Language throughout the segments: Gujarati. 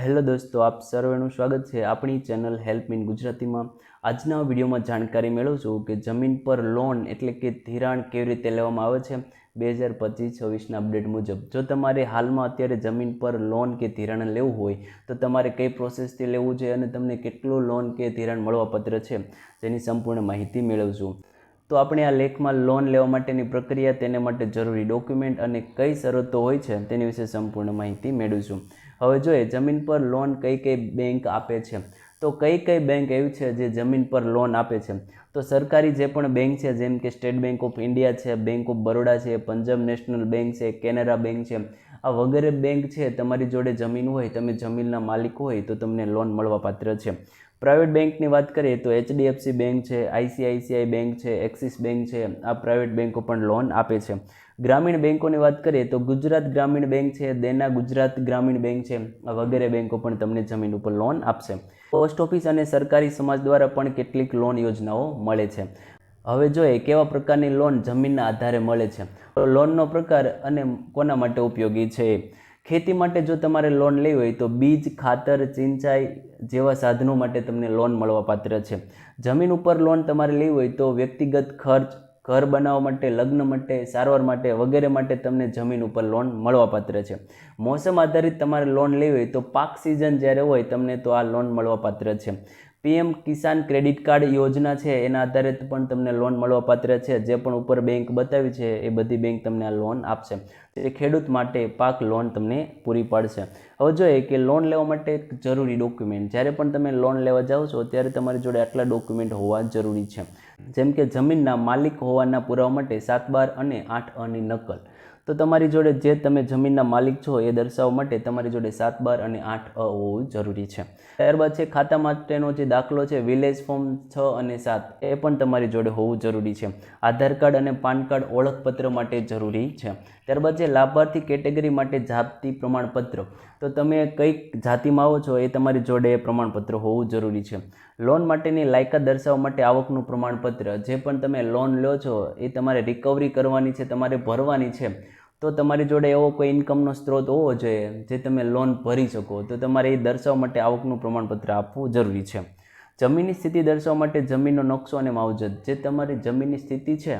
હેલો દોસ્તો, આપ સર્વેનું સ્વાગત છે આપણી ચેનલ હેલ્પ ઇન ગુજરાતીમાં। આજના વિડીયોમાં જાણકારી મેળવશું કે જમીન પર લોન એટલે કે ધિરાણ કેવી રીતે લેવામાં આવે છે 2025-26ના અપડેટ મુજબ। જો તમારે હાલમાં અત્યારે જમીન પર લોન કે ધિરાણ લેવું હોય તો તમારે કઈ પ્રોસેસથી લેવું છે અને તમને કેટલું લોન કે ધિરાણ મળવાપાત્ર છે તેની સંપૂર્ણ માહિતી મેળવશું। તો આપણે આ લેખમાં લોન લેવા માટેની પ્રક્રિયા, તેને માટે જરૂરી ડોક્યુમેન્ટ અને કઈ શરતો હોય છે તેની વિશે સંપૂર્ણ માહિતી મેળવીશું। હવે જોઈએ જમીન પર લોન કઈ બેંક આપે છે। તો કઈ બેંક એવી છે જે જમીન પર લોન આપે છે? તો સરકારી જે પણ બેંક છે, જેમ કે સ્ટેટ બેંક ઓફ ઇન્ડિયા છે, બેંક ઓફ બરોડા છે, પંજાબ નેશનલ બેંક છે, કેનરા બેંક છે, આ વગેરે બેંક છે તમારી જોડે જમીન હોય, તમે જમીનના માલિક હોય તો તમને લોન મળવાપાત્ર છે। પ્રાઇવેટ બેંકની વાત કરીએ તો HDFC બેંક છે, ICICI બેંક છે, એક્સિસ બેંક છે, આ પ્રાઇવેટ બેંકો પણ લોન આપે છે। ગ્રામીણ બેંકોની વાત કરીએ તો ગુજરાત ગ્રામીણ બેંક છે, દેના ગુજરાત ગ્રામીણ બેંક છે, આ વગેરે બેંકો પણ તમને જમીન ઉપર લોન આપશે। પોસ્ટ ઓફિસ અને સરકારી સમાજ દ્વારા પણ કેટલીક લોન યોજનાઓ મળે છે। હવે જોઈએ કેવા પ્રકારની લોન જમીનના આધારે મળે છે। તો લોનનો પ્રકાર અને કોના માટે ઉપયોગી છે। ખેતી માટે જો તમારે લોન લેવી હોય તો બીજ, ખાતર, સિંચાઈ જેવા સાધનો માટે તમને લોન મળવાપાત્ર છે। જમીન ઉપર લોન તમારે લેવી હોય તો વ્યક્તિગત ખર્ચ, ઘર બનાવવા માટે, લગ્ન માટે, સારવાર માટે વગેરે માટે તમને જમીન ઉપર લોન મળવાપાત્ર છે। મોસમ આધારિત તમારે લોન લેવી હોય તો પાક સિઝન જ્યારે હોય તમને તો આ લોન મળવાપાત્ર છે। PM કિસાન ક્રેડિટ કાર્ડ યોજના છે એના આધારે પણ તમને લોન મળવાપાત્ર છે। જે પણ ઉપર બેંક બતાવી છે એ બધી બેંક તમને આ લોન આપશે, તે ખેડૂત માટે પાક લોન તમને પૂરી પાડશે। હવે જોઈએ કે લોન લેવા માટે જરૂરી ડોક્યુમેન્ટ, જ્યારે પણ તમે લોન લેવા જાઓ છો ત્યારે તમારી જોડે આટલા ડોક્યુમેન્ટ હોવા જરૂરી છે, જેમ કે જમીનના માલિક હોવાના પુરાવા માટે 7/12 અને 8A ની નકલ। તો તમારી જોડે જે તમે જમીનના માલિક છો એ દર્શાવવા માટે તમારી જોડે 7/12 અને 8A હોવું જરૂરી છે। ત્યારબાદ છે ખાતા માટેનો જે દાખલો છે, વિલેજ ફોર્મ 6 અને 7, એ પણ તમારી જોડે હોવું જરૂરી છે। આધાર કાર્ડ અને પાન કાર્ડ ઓળખપત્ર માટે જરૂરી છે। ત્યારબાદ છે લાભાર્થી કેટેગરી માટે જાતિ પ્રમાણપત્ર, તો તમે કઈ જાતિમાં આવો છો એ તમારી જોડે પ્રમાણપત્ર હોવું જરૂરી છે। લોન માટેની લાયકાત દર્શાવવા માટે આવકનું પ્રમાણપત્ર, જે પણ તમે લોન લો છો એ તમારે રિકવરી કરવાની છે, તમારે ભરવાની છે, તો તમારી જોડે એવો કોઈ ઇન્કમનો સ્ત્રોત હોવો જોઈએ જે તમે લોન ભરી શકો, તો તમારે એ દર્શાવવા માટે આવકનું પ્રમાણપત્ર આપવું જરૂરી છે। જમીનની સ્થિતિ દર્શાવવા માટે જમીનનો નકશો અને માવજત, જે તમારી જમીનની સ્થિતિ છે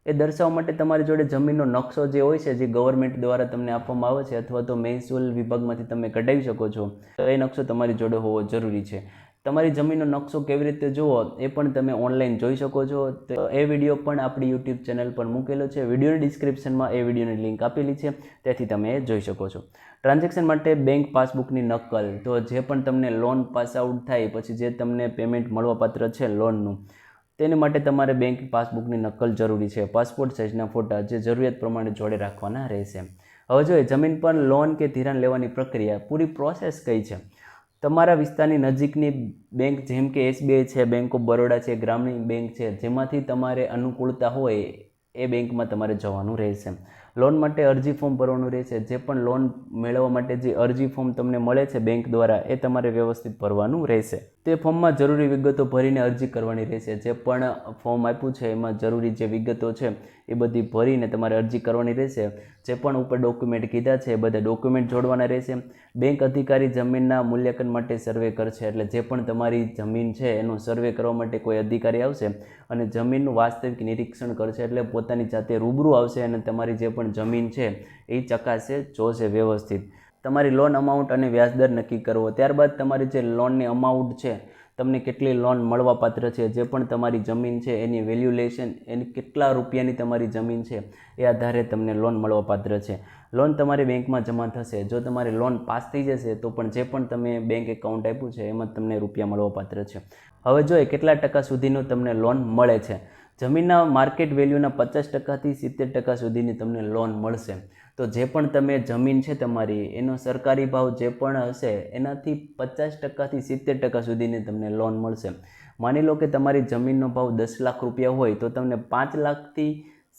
એ દર્શાવવા માટે તમારી જોડે જમીનનો નકશો જે હોય છે, જે ગવર્મેન્ટ દ્વારા તમને આપવામાં આવે છે અથવા તો મહેસૂલ વિભાગમાંથી તમે કઢાવી શકો છો, તો એ નકશો તમારી જોડે હોવો જરૂરી છે। તમારી જમીનનો નકશો કેવી રીતે જુઓ એ પણ તમે ઓનલાઈન જોઈ શકો છો, તો એ વિડીયો પણ આપણી યુટ્યુબ ચેનલ પર મૂકેલો છે। વિડીયોની ડિસ્ક્રિપ્શનમાં એ વિડીયોની લિંક આપેલી છે, ત્યાંથી તમે એ જોઈ શકો છો। ટ્રાન્ઝેક્શન માટે બેંક પાસબુકની નકલ, તો જે પણ તમને લોન પાસ આઉટ થાય પછી જે તમને પેમેન્ટ મળવાપાત્ર છે લોનનું, તેને માટે તમારે બેંક પાસબુકની નકલ જરૂરી છે। પાસપોર્ટ સાઇઝના ફોટા જે જરૂરિયાત પ્રમાણે જોડે રાખવાના રહેશે। હવે જોઈએ જમીન પર લોન કે ધિરાણ લેવાની પ્રક્રિયા, પૂરી પ્રોસેસ કઈ છે। તમારા વિસ્તારની નજીકની બેંક જેમ કે SBI છે, બેંક ઓફ બરોડા છે, ગ્રામીણ બેંક છે, જેમાંથી તમારે અનુકૂળતા હોય એ બેંકમાં તમારે જવાનું રહેશે। લોન માટે અરજી ફોર્મ ભરવાનું રહેશે। જે પણ લોન મેળવવા માટે જે અરજી ફોર્મ તમને મળે છે બેંક દ્વારા એ તમારે વ્યવસ્થિત ભરવાનું રહેશે। તે ફોર્મમાં જરૂરી વિગતો ભરીને અરજી કરવાની રહેશે। જે પણ ફોર્મ આપ્યું છે એમાં જરૂરી જે વિગતો છે એ બધી ભરીને તમારે અરજી કરવાની રહેશે। જે પણ ઉપર ડોક્યુમેન્ટ કીધા છે એ બધા ડોક્યુમેન્ટ જોડવાના રહેશે। બેંક અધિકારી જમીનના મૂલ્યાંકન માટે સર્વે કરશે, એટલે જે પણ તમારી જમીન છે એનો સર્વે કરવા માટે કોઈ અધિકારી આવશે અને જમીનનું વાસ્તવિક નિરીક્ષણ કરશે, એટલે પોતાની જાતે રૂબરૂ આવશે અને તમારી જે પણ જમીન છે એ ચકાસે, જોશે વ્યવસ્થિત। તમારી લોન અમાઉન્ટ અને વ્યાજદર નક્કી કરવો, ત્યારબાદ તમારી જે લોનની અમાઉન્ટ છે, તમને કેટલી લોન મળવાપાત્ર છે, જે પણ તમારી જમીન છે એની વેલ્યુલેશન, એની કેટલા રૂપિયાની તમારી જમીન છે એ આધારે તમને લોન મળવાપાત્ર છે। લોન તમારી બેંકમાં જમા થશે। જો તમારી લોન પાસ થઈ જશે તો પણ જે પણ તમે બેંક એકાઉન્ટ આપ્યું છે એમાં તમને રૂપિયા મળવાપાત્ર છે। હવે જોઈએ કેટલા ટકા સુધીનું તમને લોન મળે છે। જમીનના માર્કેટ વેલ્યુના 50%થી 70% સુધીની તમને લોન મળશે। તો જે પણ તમે જમીન છે તમારી એનો સરકારી ભાવ જે પણ હશે એનાથી 50%થી 70% સુધીની તમને લોન મળશે। માની લો કે તમારી જમીનનો ભાવ 10 લાખ રૂપિયા હોય તો તમને 5 લાખથી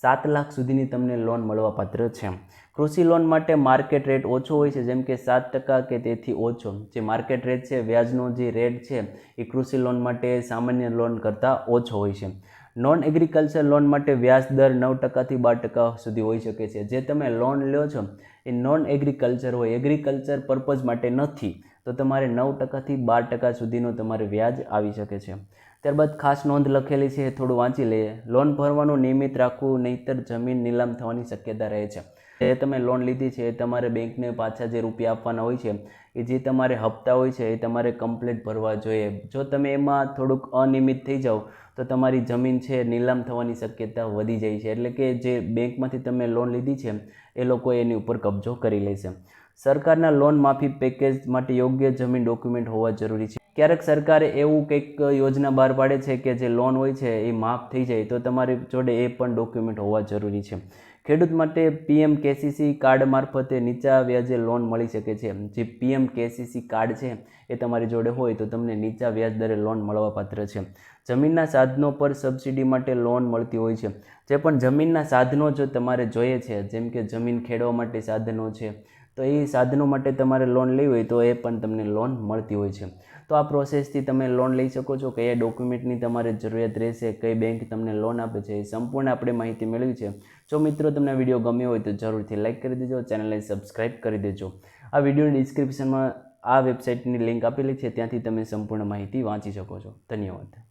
7 લાખ સુધીની તમને લોન મળવાપાત્ર છે। કૃષિ લોન માટે માર્કેટ રેટ ઓછો હોય છે, જેમ કે 7% કે તેથી ઓછો જે માર્કેટ રેટ છે, વ્યાજનો જે રેટ છે એ કૃષિ લોન માટે સામાન્ય લોન કરતાં ઓછો હોય છે। નોન એગ્રીકલ્ચર લોન માટે વ્યાજ દર 9%થી 12% સુધી હોઈ શકે છે। જે તમે લોન લો છો એ નોન એગ્રીકલ્ચર હોય, એગ્રીકલ્ચર પર્પઝ માટે નથી, તો તો તમારે 9%થી 12% સુધીનો તમારે વ્યાજ આવી શકે છે. ત્યારબાદ ખાસ નોંધ લખેલી છે, થોડું વાંચી લઈએ. લોન ભરવાનું નિયમિત રાખવું, નહીંતર જમીન નીલામ થવાની શક્યતા રહે છે. જે તમે લોન લીધી છે એ તમારે બેંકને પાછા જે રૂપિયા આપવાના હોય છે એ જે તમારે હપ્તા હોય છે એ તમારે કમ્પ્લીટ ભરવા જોઈએ. જો તમે એમાં થોડુંક અનિયમિત થઈ જાઓ તો તમારી જમીન છે નીલામ થવાની શક્યતા વધી જાય છે. એટલે કે જે બેંકમાંથી તમે લોન લીધી છે એ લોકો એની ઉપર કબજો કરી લેશે. સરકારના લોન માફી પેકેજ માટે યોગ્ય જમીન ડોક્યુમેન્ટ હોવા જરૂરી છે. ક્યારેક સરકારે એવું કંઈક યોજના બહાર પાડે છે કે જે લોન હોય છે એ માફ થઈ જાય તો તમારી જોડે એ પણ ડોક્યુમેન્ટ હોવા જરૂરી છે. ખેડૂત માટે PM KCC કાર્ડ મારફતે નીચા વ્યાજે લોન મળી શકે છે. જે PM KCC કાર્ડ છે એ તમારી જોડે હોય તો તમને નીચા વ્યાજ દરે લોન મળવાપાત્ર છે. જમીનના સાધનો પર સબસિડી માટે લોન મળતી હોય છે. જે પણ જમીનના સાધનો જો તમારે જોઈએ છે, જેમ કે જમીન ખેડવા માટે સાધનો છે, તો એ સાધનો માટે તમારે લોન લેવી હોય તો એ પણ તમને લોન મળતી હોય છે. તો આ પ્રોસેસથી તમે લોન લઈ શકો છો. કયા ડોક્યુમેન્ટની તમારે જરૂરિયાત રહેશે, કઈ બેંક તમને લોન આપે છે, એ સંપૂર્ણ આપણે માહિતી મેળવી છે. જો મિત્રો તમને વિડીયો ગમ્યો હોય તો જરૂરથી લાઇક કરી દેજો, ચેનલને સબસ્ક્રાઈબ કરી દેજો. આ વિડીયોની ડિસ્ક્રિપ્શનમાં આ વેબસાઇટની લિંક આપેલી છે, ત્યાંથી તમે સંપૂર્ણ માહિતી વાંચી શકો છો. ધન્યવાદ.